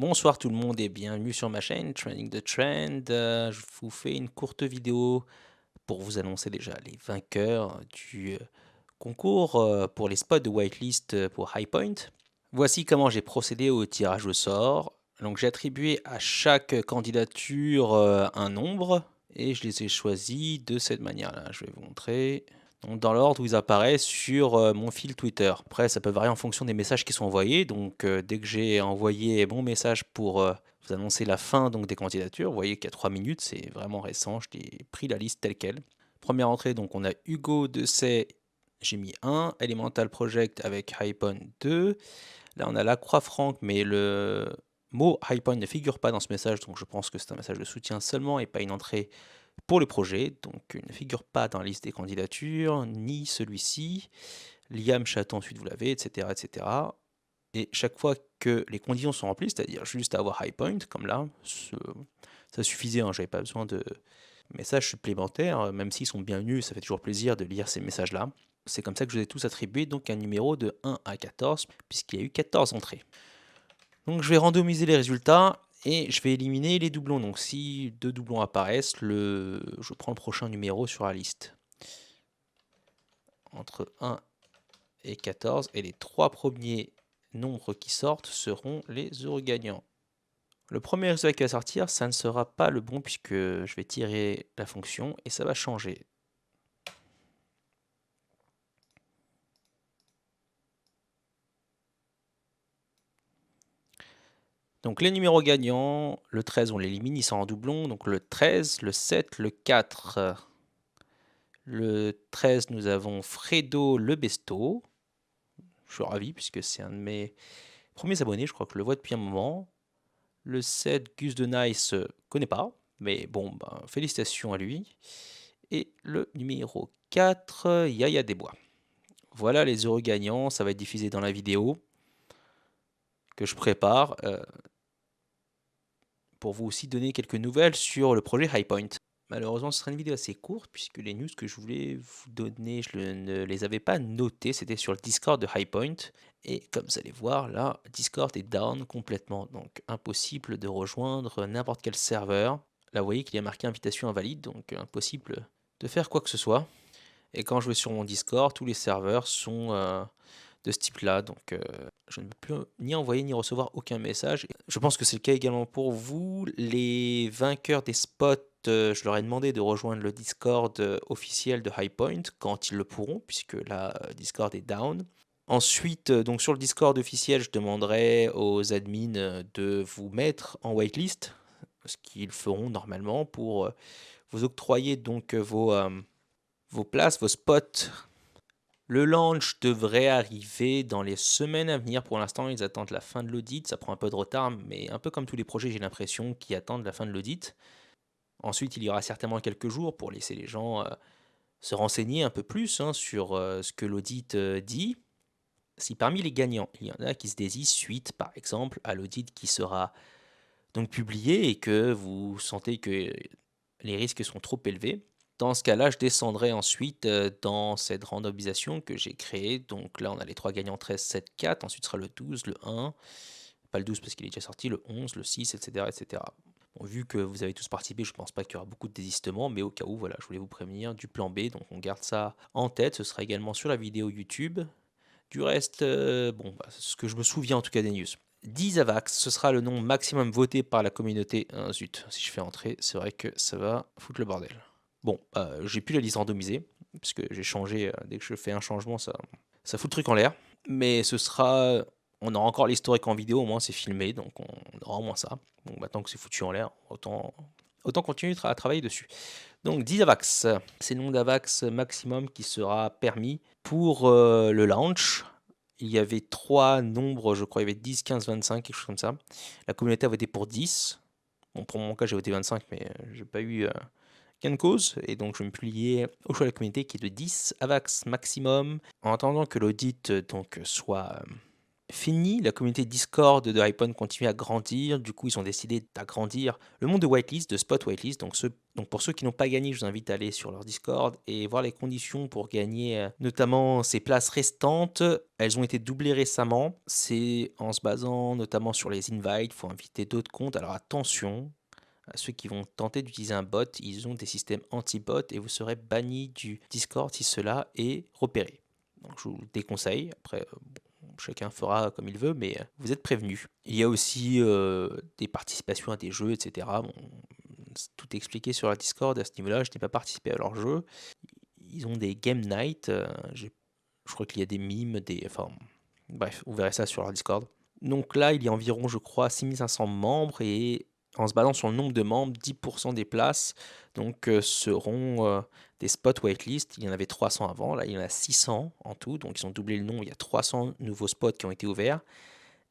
Bonsoir tout le monde et bienvenue sur ma chaîne Trending the Trend. Je vous fais une courte vidéo pour vous annoncer déjà les vainqueurs du concours pour les spots de whitelist pour Highpoint. Voici comment j'ai procédé au tirage au sort. Donc j'ai attribué à chaque candidature un nombre et je les ai choisis de cette manière-là. Je vais vous montrer. Donc, dans l'ordre où ils apparaissent sur mon fil Twitter. Après, ça peut varier en fonction des messages qui sont envoyés. Donc, dès que j'ai envoyé mon message pour vous annoncer la fin donc, des candidatures, vous voyez qu'il y a 3 minutes, c'est vraiment récent. J'ai pris la liste telle quelle. Première entrée, donc on a Hugo Dessay, j'ai mis 1. Elemental Project avec Hypon 2. Là, on a la Croix Franck, mais le mot Hypon ne figure pas dans ce message. Donc, je pense que c'est un message de soutien seulement et pas une entrée pour le projet, donc il ne figure pas dans la liste des candidatures, ni celui-ci. Liam Chaton, ensuite vous l'avez, etc., etc. Et chaque fois que les conditions sont remplies, c'est-à-dire juste avoir high point, comme là, ça suffisait, hein, j'avais pas besoin de messages supplémentaires, même s'ils sont bienvenus, ça fait toujours plaisir de lire ces messages-là. C'est comme ça que je vous ai tous attribué donc un numéro de 1 à 14, puisqu'il y a eu 14 entrées. Donc je vais randomiser les résultats et je vais éliminer les doublons. Donc si 2 doublons apparaissent, je prends le prochain numéro sur la liste. Entre 1 et 14. Et les 3 premiers nombres qui sortent seront les heureux gagnants. Le premier résultat qui va sortir, ça ne sera pas le bon puisque je vais tirer la fonction et ça va changer. Donc les numéros gagnants, le 13 on l'élimine, il sort en doublon. Donc le 13, le 7, le 4. Le 13, nous avons Fredo Le Besto. Je suis ravi puisque c'est un de mes premiers abonnés, je crois que je le vois depuis un moment. Le 7, Gus de Nice, connais pas, mais bon, ben, félicitations à lui. Et le numéro 4, Yaya Desbois. Voilà les heureux gagnants, ça va être diffusé dans la vidéo que je prépare pour vous aussi donner quelques nouvelles sur le projet Highpoint. Malheureusement, ce sera une vidéo assez courte puisque les news que je voulais vous donner, je ne les avais pas notées. C'était sur le Discord de Highpoint. Et comme vous allez voir, là, Discord est down complètement. Donc, impossible de rejoindre n'importe quel serveur. Là, vous voyez qu'il y a marqué invitation invalide. Donc, impossible de faire quoi que ce soit. Et quand je vais sur mon Discord, tous les serveurs sont de ce type-là. Donc, je ne peux plus ni envoyer ni recevoir aucun message. Je pense que c'est le cas également pour vous. Les vainqueurs des spots, je leur ai demandé de rejoindre le Discord officiel de Highpoint quand ils le pourront, puisque là, Discord est down. Ensuite, donc sur le Discord officiel, je demanderai aux admins de vous mettre en waitlist, ce qu'ils feront normalement pour vous octroyer donc vos places, vos spots. Le launch devrait arriver dans les semaines à venir. Pour l'instant, ils attendent la fin de l'audit. Ça prend un peu de retard, mais un peu comme tous les projets, j'ai l'impression, qui attendent la fin de l'audit. Ensuite, il y aura certainement quelques jours pour laisser les gens se renseigner un peu plus sur ce que l'audit dit. Si parmi les gagnants, il y en a qui se désistent suite, par exemple, à l'audit qui sera donc publié et que vous sentez que les risques sont trop élevés, dans ce cas-là, je descendrai ensuite dans cette randomisation que j'ai créée. Donc là, on a les 3 gagnants 13, 7, 4. Ensuite sera le 12, le 1. Pas le 12 parce qu'il est déjà sorti, le 11, le 6, etc. etc. Bon, vu que vous avez tous participé, je ne pense pas qu'il y aura beaucoup de désistements, mais au cas où, voilà, je voulais vous prévenir du plan B. Donc on garde ça en tête. Ce sera également sur la vidéo YouTube. Du reste, bon, ce que je me souviens en tout cas des news. 10 AVAX, ce sera le nom maximum voté par la communauté. Zut, si je fais entrer, c'est vrai que ça va foutre le bordel. Bon, j'ai plus la liste randomisée, puisque j'ai changé, dès que je fais un changement, ça fout le truc en l'air. Mais ce sera, on aura encore l'historique en vidéo, au moins c'est filmé, donc on aura au moins ça. Bon, maintenant que c'est foutu en l'air, autant continuer à travailler dessus. Donc 10 AVAX, c'est le nombre d'AVAX maximum qui sera permis pour le launch. Il y avait 3 nombres, je crois, il y avait 10, 15, 25, quelque chose comme ça. La communauté a voté pour 10. Bon, pour mon cas, j'ai voté 25, mais j'ai pas eu gain de cause, et donc je vais me plier au choix de la communauté qui est de 10 AVAX maximum, en attendant que l'audit donc soit fini. La communauté Discord de Hypon continue à grandir. Du coup, ils ont décidé d'agrandir le monde de whitelist, de spot whitelist. Donc pour ceux qui n'ont pas gagné, je vous invite à aller sur leur Discord et voir les conditions pour gagner notamment ces places restantes. Elles ont été doublées récemment. C'est en se basant notamment sur les invites. Il faut inviter d'autres comptes. Alors attention, à ceux qui vont tenter d'utiliser un bot, ils ont des systèmes anti-bot et vous serez banni du Discord si cela est repéré. Donc je vous le déconseille. Après, chacun fera comme il veut, mais vous êtes prévenus. Il y a aussi des participations à des jeux, etc. Bon, c'est tout expliqué sur la Discord à ce niveau-là. Je n'ai pas participé à leur jeu. Ils ont des game night. Je crois qu'il y a des mimes, enfin, bref, vous verrez ça sur leur Discord. Donc là, il y a environ, je crois, 6500 membres et en se basant sur le nombre de membres, 10% des places donc, seront des spots waitlist. Il y en avait 300 avant, là il y en a 600 en tout, donc ils ont doublé le nombre, il y a 300 nouveaux spots qui ont été ouverts.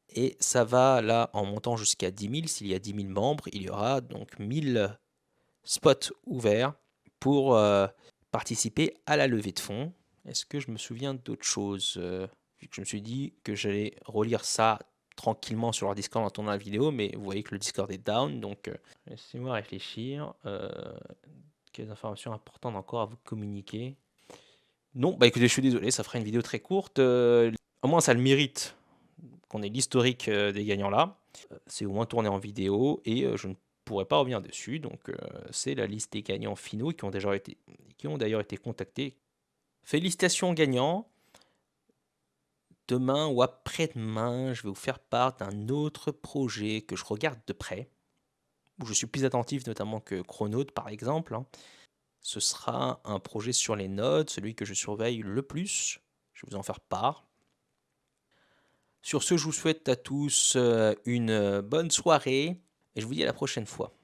Et ça va là en montant jusqu'à 10 000. S'il y a 10 000 membres, il y aura donc 1000 spots ouverts pour participer à la levée de fonds. Est-ce que je me souviens d'autre chose vu que je me suis dit que j'allais relire ça tranquillement sur leur Discord en tournant la vidéo, mais vous voyez que le Discord est down, donc laissez-moi réfléchir. Quelles informations importantes encore à vous communiquer? Non, bah écoutez, je suis désolé, ça fera une vidéo très courte. Au moins, ça le mérite qu'on ait l'historique des gagnants là. C'est au moins tourné en vidéo et je ne pourrais pas revenir dessus. Donc, c'est la liste des gagnants finaux qui ont d'ailleurs été contactés. Félicitations aux gagnants. Demain ou après-demain, je vais vous faire part d'un autre projet que je regarde de près, où je suis plus attentif notamment que Chronote par exemple. Ce sera un projet sur les nodes, celui que je surveille le plus. Je vais vous en faire part. Sur ce, je vous souhaite à tous une bonne soirée et je vous dis à la prochaine fois.